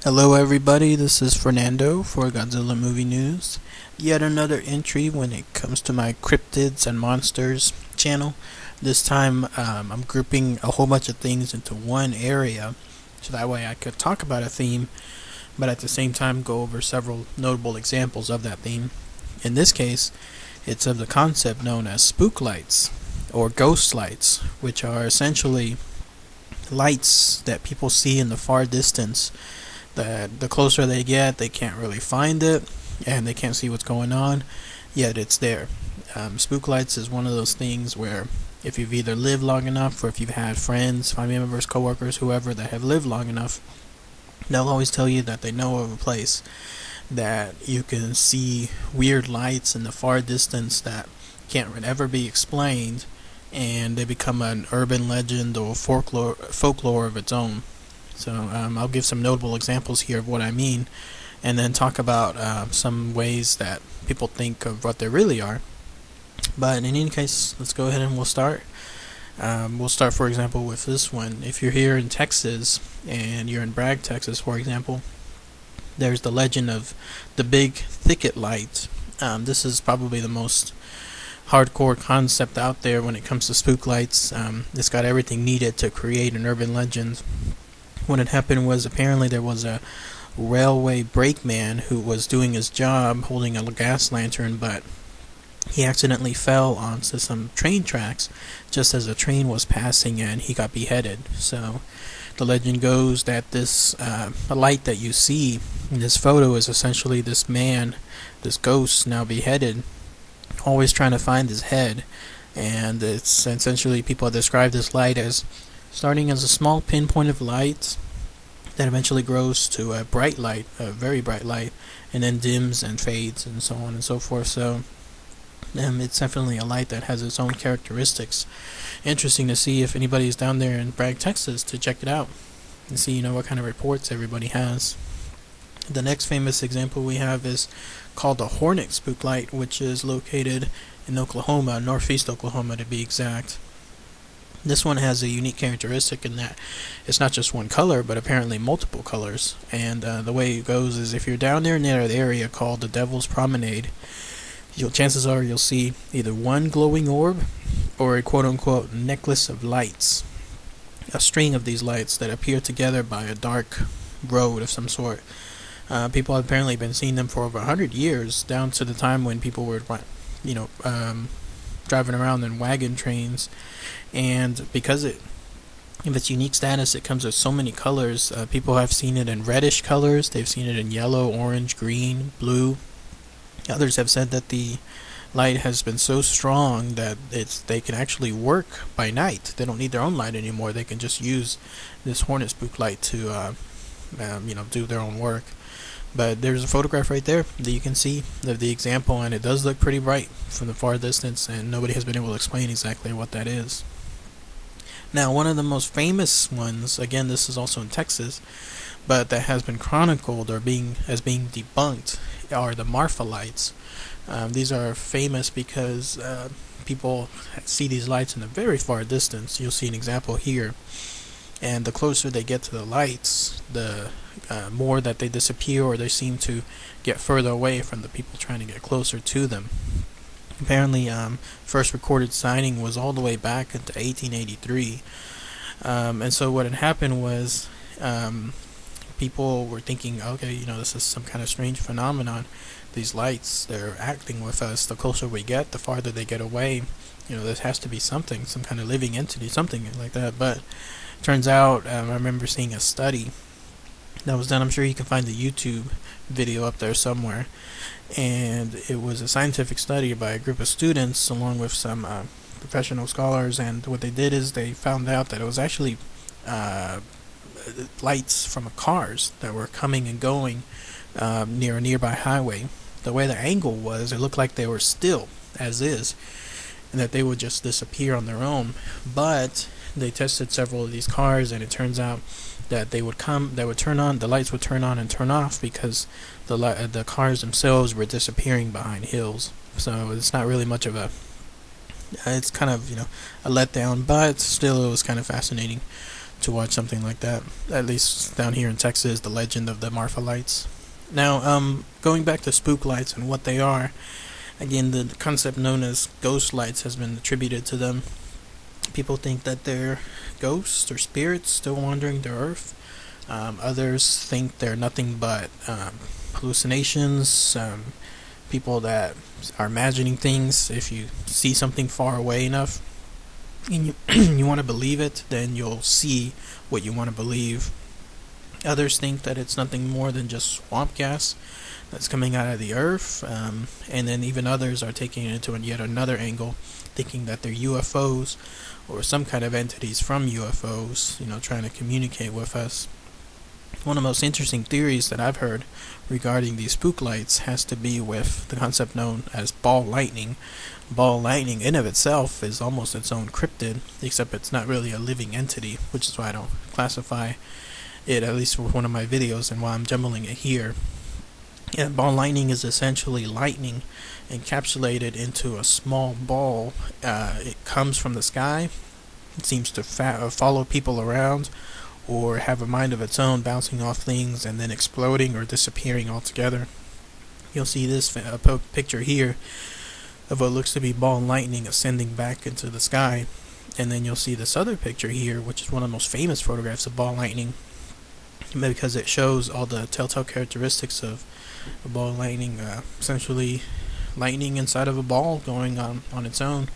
Hello everybody, this is Fernando for Godzilla Movie News. Yet another entry when it comes to my Cryptids and Monsters channel. This time I'm grouping a whole bunch of things into one area so that way I could talk about a theme but at the same time go over several notable examples of that theme. In this case, it's of the concept known as spooklights or ghost lights, which are essentially lights that people see in the far distance. The closer they get, they can't really find it, and they can't see what's going on, yet it's there. Spooklights is one of those things where if you've either lived long enough, or if you've had friends, family members, coworkers, whoever that have lived long enough, they'll always tell you that they know of a place that you can see weird lights in the far distance that can't ever be explained, and they become an urban legend or folklore of its own. So I'll give some notable examples here of what I mean, and then talk about some ways that people think of what they really are. But in any case, let's go ahead and we'll start. We'll start, for example, with this one. If you're here in Texas, and you're in Bragg, Texas, for example, there's the legend of the Big Thicket Light. This is probably the most hardcore concept out there when it comes to spook lights. It's got everything needed to create an urban legend. What had happened was apparently there was a railway brakeman who was doing his job holding a gas lantern, but he accidentally fell onto some train tracks just as a train was passing and he got beheaded. So the legend goes that this light that you see in this photo is essentially this man, this ghost now beheaded, always trying to find his head. And it's essentially, people describe this light as starting as a small pinpoint of light that eventually grows to a bright light, a very bright light, and then dims and fades and so on and so forth. So it's definitely a light that has its own characteristics. Interesting to see if anybody's down there in Bragg, Texas, to check it out and see what kind of reports everybody has. The next famous example we have is called the Hornet spook light, which is located in Oklahoma, northeast Oklahoma to be exact. This one has a unique characteristic in that it's not just one color, but apparently multiple colors. And the way it goes is if you're down there near the area called the Devil's Promenade, chances are you'll see either one glowing orb or a quote-unquote necklace of lights. A string of these lights that appear together by a dark road of some sort. People have apparently been seeing them for over 100 years, down to the time when people were, driving around in wagon trains. And because of its unique status, it comes with so many colors. People have seen it in reddish colors. They've seen it in yellow, orange, green, blue. Others have said that the light has been so strong that they can actually work by night. They don't need their own light anymore. They can just use this Hornet spook light to do their own work. But there's a photograph right there that you can see of the example, and it does look pretty bright from the far distance, and nobody has been able to explain exactly what that is. Now, one of the most famous ones, again, this is also in Texas, but that has been chronicled or as being debunked, are the Marfa Lights. These are famous because people see these lights in a very far distance. You'll see an example here. And the closer they get to the lights, the more that they disappear, or they seem to get further away from the people trying to get closer to them. Apparently, first recorded sighting was all the way back into 1883. And so what had happened was people were thinking, okay, this is some kind of strange phenomenon. These lights, they're acting with us. The closer we get, the farther they get away. This has to be something, some kind of living entity, something like that. But turns out, I remember seeing a study that was done. I'm sure you can find the YouTube video up there somewhere. And it was a scientific study by a group of students along with some professional scholars. And what they did is they found out that it was actually lights from cars that were coming and going near a nearby highway. The way the angle was, it looked like they were still, as is, and that they would just disappear on their own. But they tested several of these cars, and it turns out that the lights would turn on and turn off because the cars themselves were disappearing behind hills. So it's not really much of it's kind of a letdown, but still it was kind of fascinating to watch something like that. At least down here in Texas, the legend of the Marfa Lights. Now, going back to Spooklights and what they are, again, the concept known as ghost lights has been attributed to them. People think that they're ghosts or spirits still wandering the earth. Others think they're nothing but hallucinations, people that are imagining things. If you see something far away enough and you, you want to believe it, then you'll see what you want to believe. Others think that it's nothing more than just swamp gas that's coming out of the earth, and then even others are taking it into yet another angle, thinking that they're UFOs or some kind of entities from UFOs, trying to communicate with us. One of the most interesting theories that I've heard regarding these spook lights has to be with the concept known as ball lightning. Ball lightning in of itself is almost its own cryptid, except it's not really a living entity, which is why I don't classify it, at least for one of my videos, and why I'm jumbling it here. Yeah, ball lightning is essentially lightning encapsulated into a small ball. It comes from the sky. It seems to follow people around, or have a mind of its own, bouncing off things and then exploding or disappearing altogether. You'll see this picture here of what looks to be ball lightning ascending back into the sky, and then you'll see this other picture here, which is one of the most famous photographs of ball lightning, because it shows all the telltale characteristics of a ball lightning, essentially lightning inside of a ball going on its own.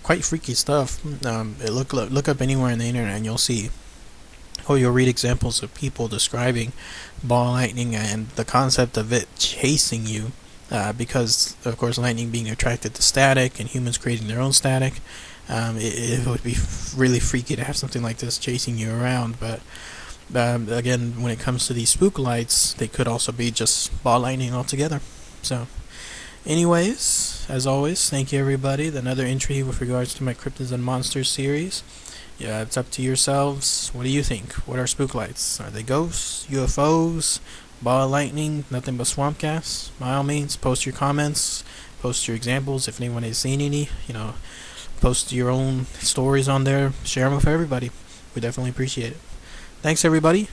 Quite freaky stuff. Look up anywhere on the internet and you'll see, or you'll read examples of people describing ball lightning and the concept of it chasing you, because of course lightning being attracted to static and humans creating their own static. It would be really freaky to have something like this chasing you around, but again, when it comes to these spook lights, they could also be just ball lightning altogether. So anyways, as always, thank you everybody. Another entry with regards to my Cryptids and Monsters series. Yeah, it's up to yourselves. What do you think? What are spook lights? Are they ghosts, UFOs, ball lightning, nothing but swamp gas? By all means, post your comments, post your examples if anyone has seen any. Post your own stories on there. Share them with everybody. We definitely appreciate it. Thanks everybody.